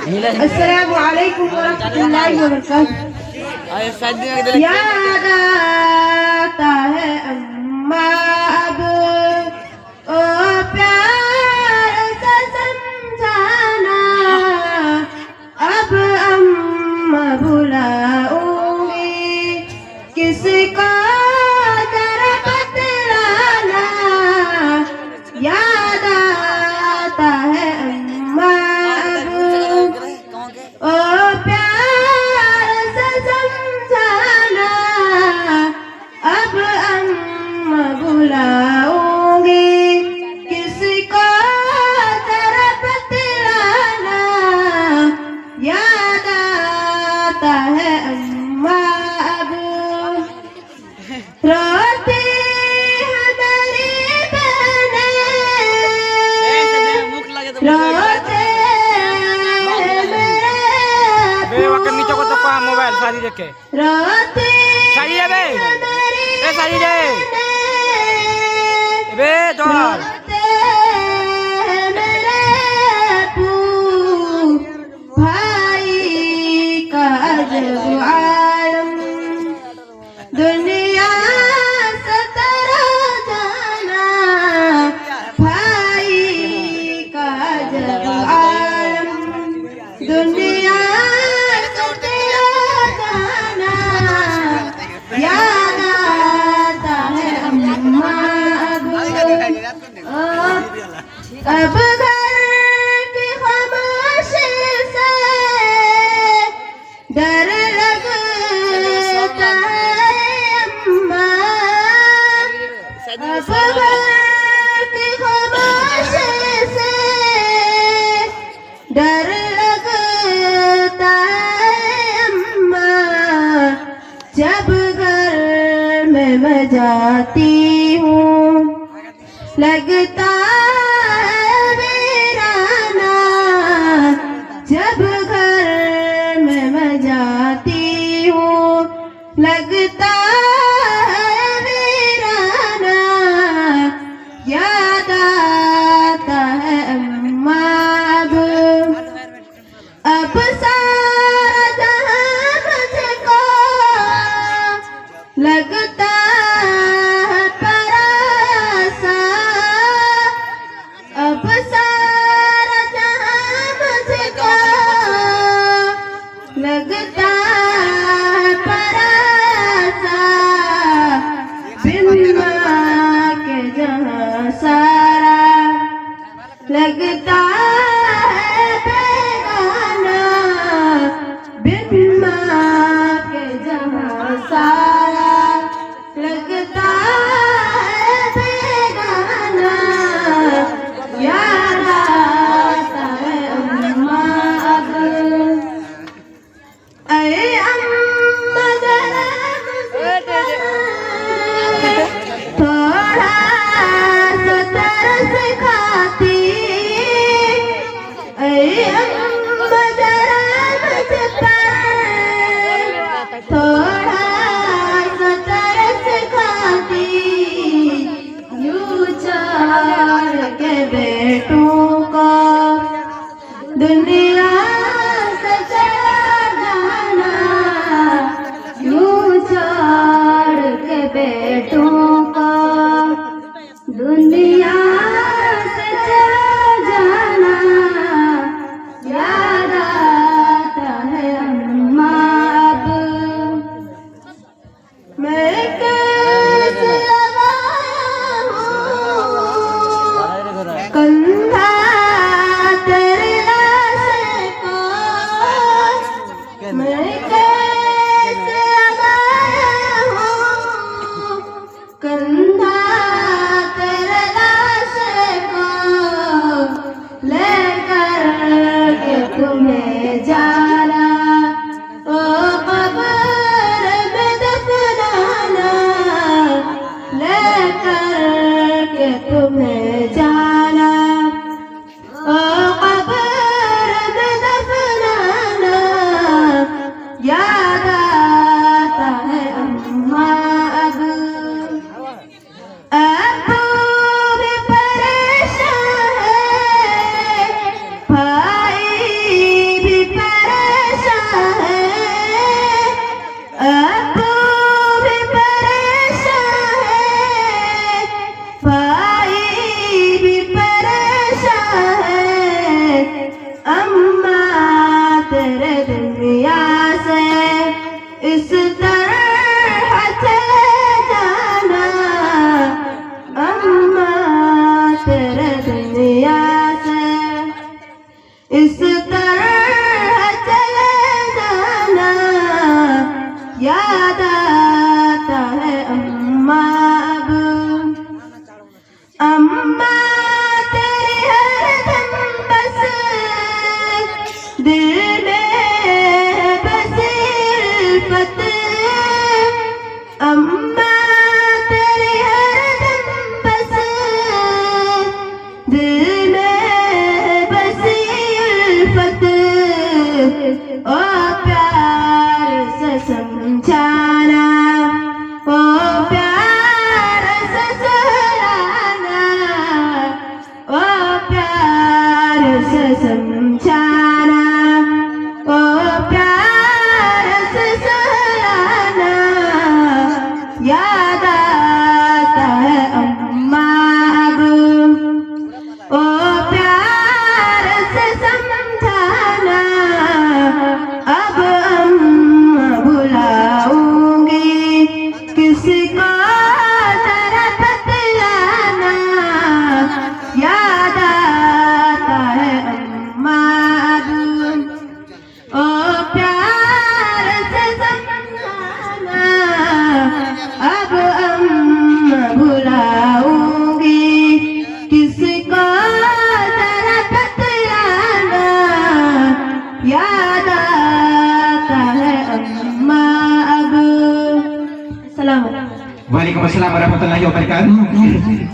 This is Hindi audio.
अस्सलामु अलैकुम वरहमतुल्लाहि वबरकातुहू। याद आता है अम्मा अब ओ प्यार सा समझाना, अब अम्मा बुलाऊंगी किसको जरा बतलाना। याद आता है अम्मा ओ प्यार से समझाना, अब अम्मा बुलाऊंगी किसको जरा बतलाना। याद आता है अम्मा अब रोती है मेरी बहनें, रोते मोबाइल सारी देखे रोते सारी है बे ए सारी दे बे दौड़ मेरे भाई का जब आलम दुनिया से तेरा जाना, भाई का जब आलम दुनिया याद आता है अम्मा अब घर की खामोशी से डर लगता है अम्मा। अब घर की खामोशी से डर लगता है अम्मा। जब घर में मैं जाती हूँ लगता है वीराना, जब घर में मैं जाती हूँ लगता है वीराना। याद आता है अम्मा अब सारा जहां मुझको लगता है परासा, अब सारा जहां मुझको लगता है परासा। बिन माँ के जहां सारा लगता है बेगाना, बिन माँ के जहां सारा लगता है बेगाना। याद आता है अम्मा अब अरे अम्मा जरा थोड़ा सा तरस खाती, अरे अम्मा जरा मुझ पर थोड़ा सा तरस खाती, यूं छोड़ के बेटों को दुनिया से चला जाना, यूं छोड़ के बेटों को दुनिया से चला जाना। याद आता है अम्मा अब मैं कैसे लगाऊं कंधा तेरी लाश को, मैं कैसे लगाऊं अस्सलाम वालेकुम अस्सलाम वरहमतुल्लाहि वबरकातुहू